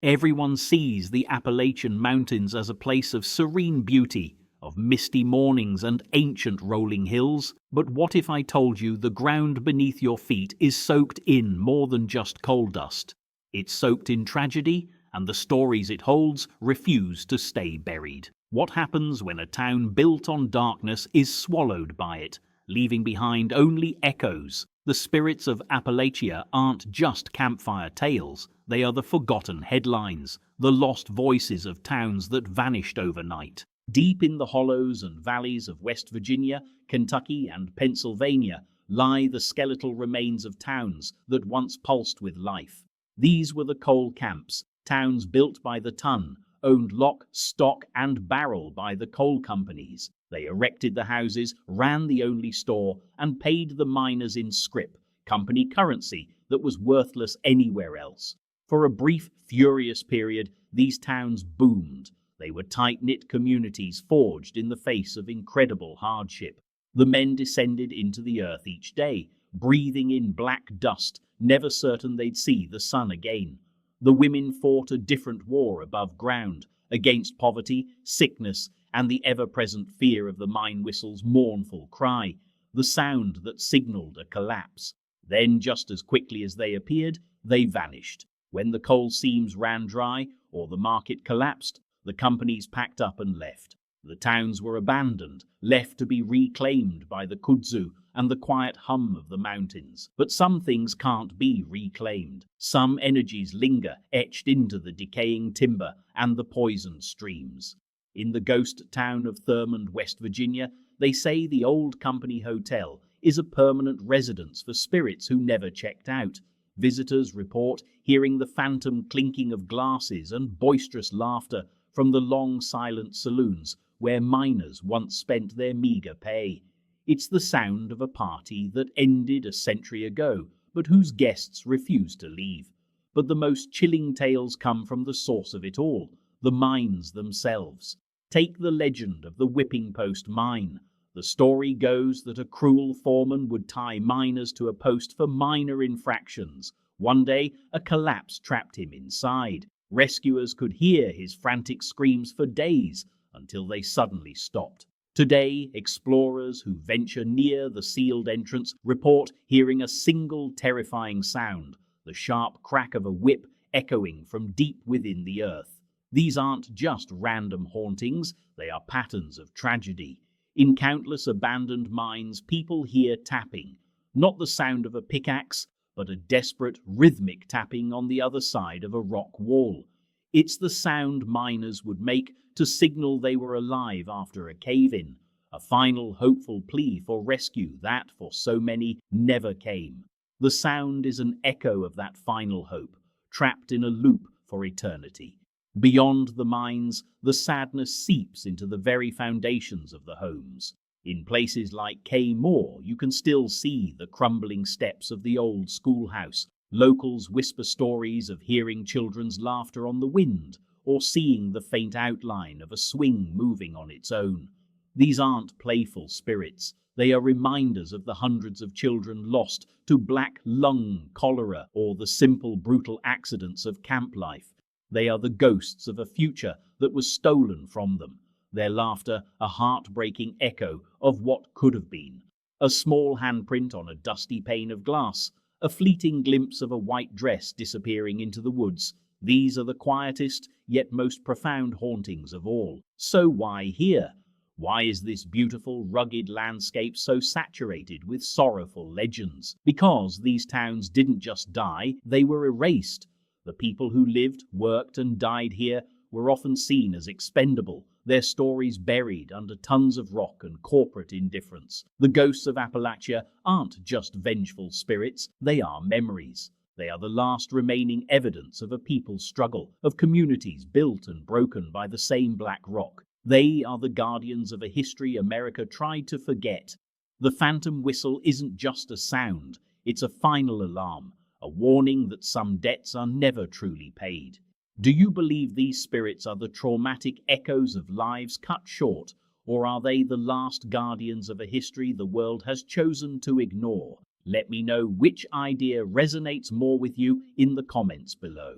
Everyone sees the Appalachian Mountains as a place of serene beauty, of misty mornings and ancient rolling hills. But what if I told you the ground beneath your feet is soaked in more than just coal dust? It's soaked in tragedy, and the stories it holds refuse to stay buried. What happens when a town built on darkness is swallowed by it, leaving behind only echoes? The spirits of Appalachia aren't just campfire tales, they are the forgotten headlines, the lost voices of towns that vanished overnight. Deep in the hollows and valleys of West Virginia, Kentucky, and Pennsylvania lie the skeletal remains of towns that once pulsed with life. These were the coal camps, towns built by the ton, owned lock, stock, and barrel by the coal companies. They erected the houses, ran the only store, and paid the miners in scrip, company currency that was worthless anywhere else. For a brief, furious period, these towns boomed. They were tight-knit communities forged in the face of incredible hardship. The men descended into the earth each day, breathing in black dust, never certain they'd see the sun again. The women fought a different war above ground, against poverty, sickness, and the ever-present fear of the mine whistle's mournful cry, the sound that signaled a collapse. Then, just as quickly as they appeared, they vanished. When the coal seams ran dry, or the market collapsed, the companies packed up and left. The towns were abandoned, left to be reclaimed by the kudzu and the quiet hum of the mountains. But some things can't be reclaimed. Some energies linger, etched into the decaying timber and the poisoned streams. In the ghost town of Thurmond, West Virginia, they say the old company hotel is a permanent residence for spirits who never checked out. Visitors report hearing the phantom clinking of glasses and boisterous laughter from the long silent saloons where miners once spent their meager pay. It's the sound of a party that ended a century ago, but whose guests refuse to leave. But the most chilling tales come from the source of it all, the mines themselves. Take the legend of the Whipping Post mine. The story goes that a cruel foreman would tie miners to a post for minor infractions. One day, a collapse trapped him inside. Rescuers could hear his frantic screams for days until they suddenly stopped. Today, explorers who venture near the sealed entrance report hearing a single terrifying sound, the sharp crack of a whip echoing from deep within the earth. These aren't just random hauntings, they are patterns of tragedy. In countless abandoned mines, people hear tapping, not the sound of a pickaxe, but a desperate, rhythmic tapping on the other side of a rock wall. It's the sound miners would make to signal they were alive after a cave-in, a final hopeful plea for rescue that, for so many, never came. The sound is an echo of that final hope, trapped in a loop for eternity. Beyond the mines, the sadness seeps into the very foundations of the homes. In places like Moor, you can still see the crumbling steps of the old schoolhouse. Locals whisper stories of hearing children's laughter on the wind, or seeing the faint outline of a swing moving on its own. These aren't playful spirits. They are reminders of the hundreds of children lost to black lung, cholera, or the simple, brutal accidents of camp life. They are the ghosts of a future that was stolen from them. Their laughter a heartbreaking echo of what could have been. A small handprint on a dusty pane of glass, a fleeting glimpse of a white dress disappearing into the woods. These are the quietest, yet most profound hauntings of all. So why here? Why is this beautiful, rugged landscape so saturated with sorrowful legends? Because these towns didn't just die, they were erased. The people who lived, worked, and died here were often seen as expendable, their stories buried under tons of rock and corporate indifference. The ghosts of Appalachia aren't just vengeful spirits, they are memories. They are the last remaining evidence of a people's struggle, of communities built and broken by the same black rock. They are the guardians of a history America tried to forget. The phantom whistle isn't just a sound, it's a final alarm, a warning that some debts are never truly paid. Do you believe these spirits are the traumatic echoes of lives cut short, or are they the last guardians of a history the world has chosen to ignore? Let me know which idea resonates more with you in the comments below.